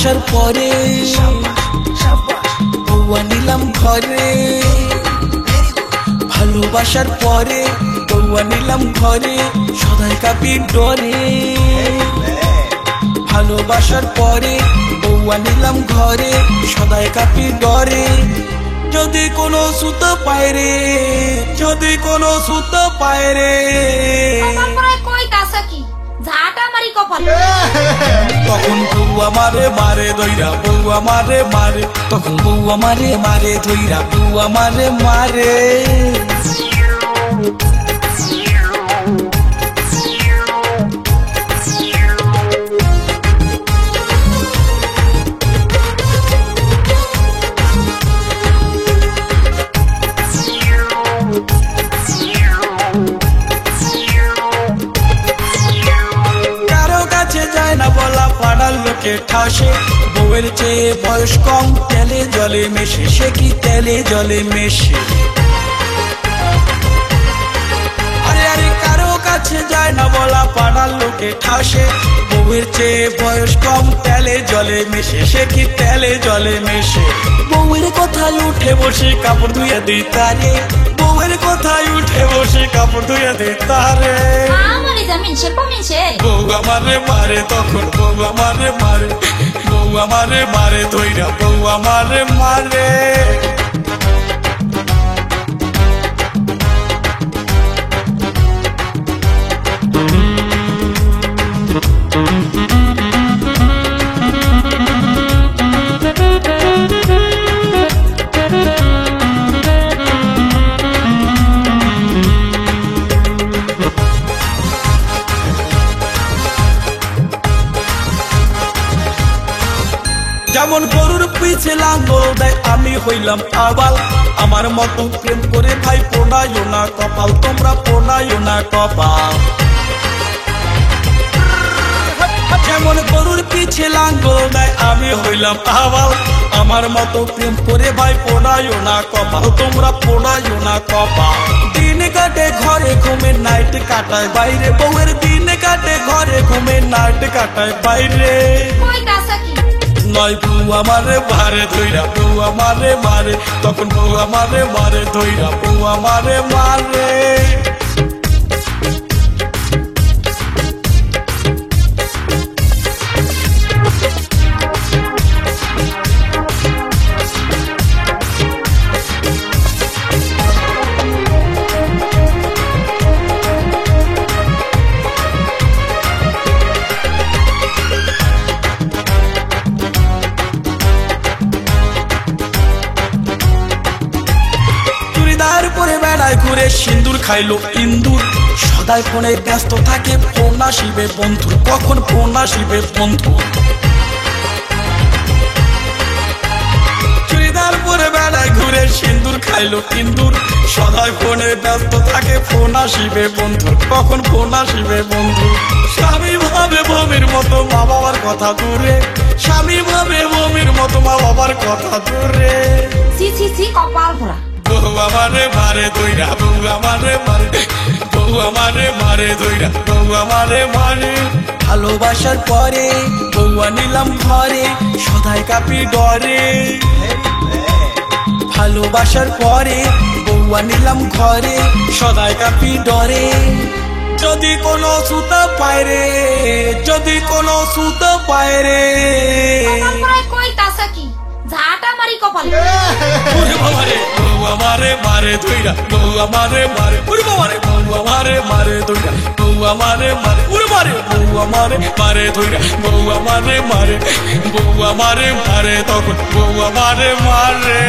ভালোবাসার পরে বউ আনিলাম ঘরে, ভালোবাসার পরে বউ আনিলাম ঘরে, সদাই কাপি ডরে। ভালোবাসার পরে বউ আনিলাম ঘরে, সদাই কাপি ডরে। যদি কোনো সুতো পায় রে, যদি কোনো সুতো পায় রে, তখন বউ আমারে মারে ধইরা, বউ আমারে মারে, তখন বউ আমারে মারে ধইরা, বউ আমারে মারে। পাড়ার লোকে ঠাসে, বউয়ের চেয়ে বয়স কম, তেলে জলে মেশে, সে কি তেলে জলে মেশে। আরে আরে কারো কাছে যায় না বলা, পাড়ার লোকে ঠাসে, বউয়ের চেয়ে বয়স কম, তেলে জলে মেশে, সে কি তেলে জলে মেশে। বউয়ের কথায় উঠে বসে কাপড় ধুয়ে দিই তারে, বউয়ের কথায় উঠে বসে কাপড় ধুয়ে দিই তারে। বউ আমারে মারে, তখন বউ আমারে মারে, বউ আমারে মারে ধইরা, বউ আমারে মারে। যেমন গরুর পিছে লাঙ্গল দেয়, আমি হইলাম আবাল, আমার মতো প্রেম করে ভাই পোড়াইও না কপাল, তোমরা পোড়াইও না কপাল। যেমন গরুর পিছে লাঙ্গল দেয়, আমি হইলাম আবাল, আমার মতো প্রেম করে ভাই পোড়াইও না কপাল, তোমরা পোড়াইও না কপাল। দিন কাটে ঘরে ঘুমে, নাইট কাটায় বাইরে, বউয়ের দিন কাটে ঘরে ঘুমে, নাইট কাটায় বাইরে। নয় বউ আমারে মারে ধইরা, বউ আমারে মারে, তখন বউ আমারে মারে ধইরা, বউ আমারে মারে। পরে বেড়ায় ঘুরে সিন্দুর খাইলো ইন্দুর, সদাই ফোনে ব্যস্ত থাকে, ফোন আসিবে বন্ধু, কখন ফোন আসিবে বন্ধু। চুড়িদার পরে বেড়ায় ঘুরে সিন্দুর খাইলো ইন্দুর, সদাই ফোনে ব্যস্ত থাকে, ফোন আসিবে বন্ধু, কখন ফোন আসিবে বন্ধু। স্বামী ভাবে বমির মতো মা বাবার কথা দূরে, স্বামী ভাবে বমির মতো মা বাবার কথা দূরে। কপাল পোড়া বউ আমারে মারে ধইরা, বউ আমারে মারে, বউ আমারে মারে ধইরা, বউ আমারে মারে। ভালোবাসার পরে বউ আনিলাম ঘরে, সদাই কাপি ডরে। ভালোবাসার পরে বউ আনিলাম ঘরে, সদাই কাপি ডরে। যদি কোনো সুতো পায় রে, যদি কোনো সুতো পায় রে, বউ আমারে মারে ধইরা, বউ আমারে মারে, ওরে বাবারে, বউ আমারে মারে ধইরা, বউ আমারে মারে, ওরে মারে, বউ আমারে মারে ধইরা, বউ আমারে মারে, বউ আমারে মারে, তখন বউ আমারে মারে।